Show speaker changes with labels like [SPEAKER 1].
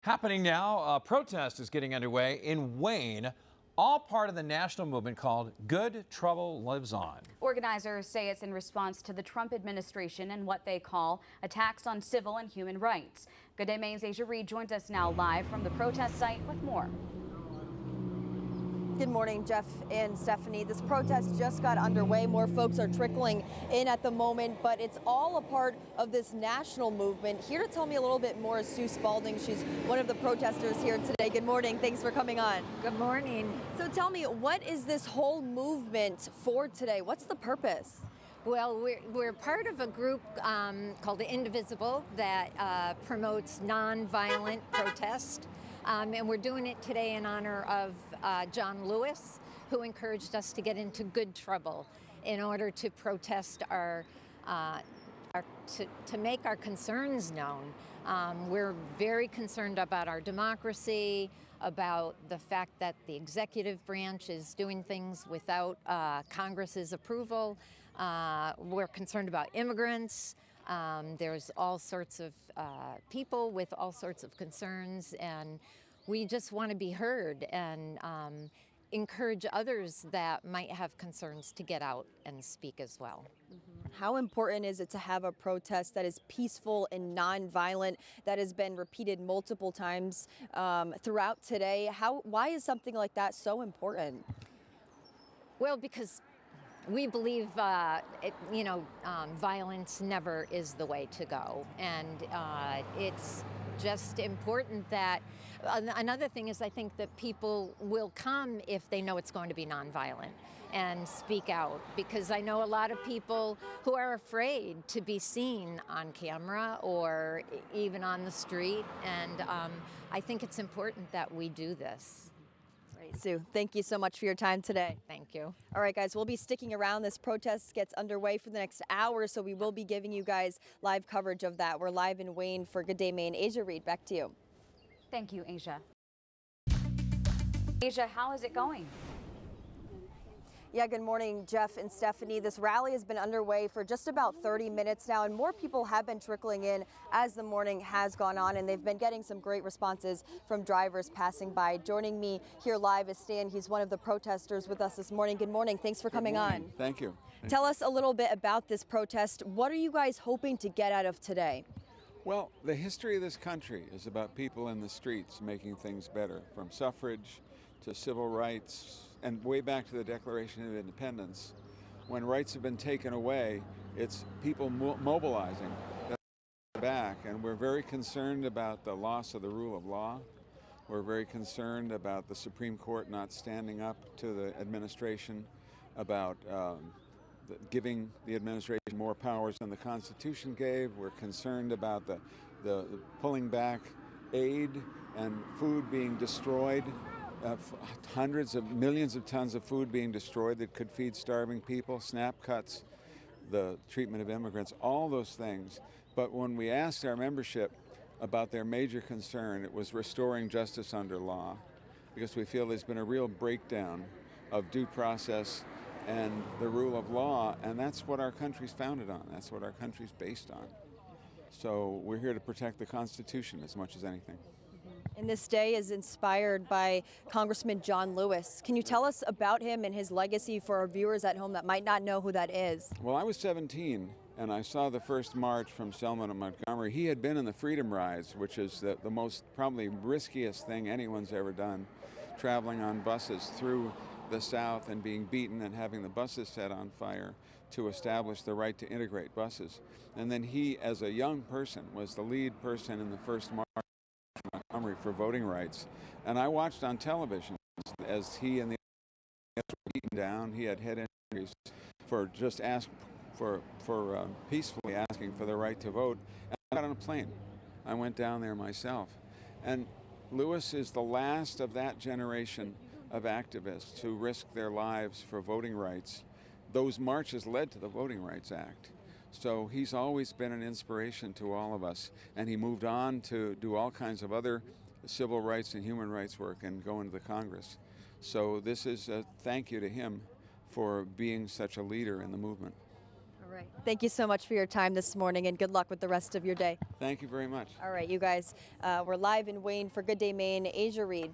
[SPEAKER 1] Happening now, a protest is getting underway in Wayne, all part of the national movement called Good Trouble Lives On.
[SPEAKER 2] Organizers say it's in response to the Trump administration and what they call attacks on civil and human rights. Good Day Maine's Asia Reed joins us now live from the protest site with more.
[SPEAKER 3] Good morning, Jeff and Stephanie. This protest just got underway. More folks are trickling in at the moment, but it's all a part of this national movement. Here to tell me a little bit more is Sue Spalding. She's one of the protesters here today. Good morning. Thanks for coming on.
[SPEAKER 4] Good morning.
[SPEAKER 3] So tell me, what is this whole movement for today? What's the purpose?
[SPEAKER 4] Well, we're part of a group called the Indivisible that promotes nonviolent protest. And we're doing it today in honor of John Lewis, who encouraged us to get into good trouble in order to protest to make our concerns known. We're very concerned about our democracy, about the fact that the executive branch is doing things without Congress's approval. We're concerned about immigrants. There's all sorts of people with all sorts of concerns, and we just want to be heard and encourage others that might have concerns to get out and speak as well.
[SPEAKER 3] How important is it to have a protest that is peaceful and nonviolent, that has been repeated multiple times throughout today? Why is something like that so important?
[SPEAKER 4] Well, because we believe, violence never is the way to go. And it's just important that, another thing is I think that people will come if they know it's going to be nonviolent and speak out, because I know a lot of people who are afraid to be seen on camera or even on the street. And I think it's important that we do this.
[SPEAKER 3] Sue, thank you so much for your time today.
[SPEAKER 4] Thank you.
[SPEAKER 3] All right, guys, we'll be sticking around. This protest gets underway for the next hour, so we will be giving you guys live coverage of that. We're live in Wayne for Good Day Maine. Asia Reed, back to you.
[SPEAKER 2] Thank you, Asia. Asia, how is it going?
[SPEAKER 3] Yeah, good morning, Jeff and Stephanie. This rally has been underway for just about 30 minutes now, and more people have been trickling in as the morning has gone on, and they've been getting some great responses from drivers passing by. Joining me here live is Stan. He's one of the protesters with us this morning. Good morning. Thanks for coming on.
[SPEAKER 5] Thank you.
[SPEAKER 3] Tell us a little bit about this protest. What are you guys hoping to get out of today?
[SPEAKER 5] Well, the history of this country is about people in the streets making things better, from suffrage to civil rights, and way back to the Declaration of Independence. When rights have been taken away, it's people mobilizing back, and we're very concerned about the loss of the rule of law. We're very concerned about the Supreme Court not standing up to the administration, about giving the administration more powers than the Constitution gave. We're concerned about the pulling back aid and food being destroyed. Hundreds of millions of tons of food being destroyed that could feed starving people, SNAP cuts, the treatment of immigrants, all those things. But when we asked our membership about their major concern, it was restoring justice under law, because we feel there's been a real breakdown of due process and the rule of law, and that's what our country's founded on. That's what our country's based on. So we're here to protect the Constitution as much as anything.
[SPEAKER 3] And this day is inspired by Congressman John Lewis. Can you tell us about him and his legacy for our viewers at home that might not know who that is?
[SPEAKER 5] Well, I was 17, and I saw the first march from Selma to Montgomery. He had been in the Freedom Rides, which is the most probably riskiest thing anyone's ever done, traveling on buses through the South and being beaten and having the buses set on fire to establish the right to integrate buses. And then he, as a young person, was the lead person in the first march Montgomery for voting rights. And I watched on television as he and the others were beaten down. He had head injuries for just peacefully asking for the right to vote. And I got on a plane. I went down there myself. And Lewis is the last of that generation of activists who risked their lives for voting rights. Those marches led to the Voting Rights Act. So he's always been an inspiration to all of us, and he moved on to do all kinds of other civil rights and human rights work and go into the Congress. So this is a thank you to him for being such a leader in the movement.
[SPEAKER 3] All right. Thank you so much for your time this morning, and good luck with the rest of your day.
[SPEAKER 5] Thank you very much.
[SPEAKER 3] All right, you guys, we're live in Wayne for Good Day Maine. Asia Reed, back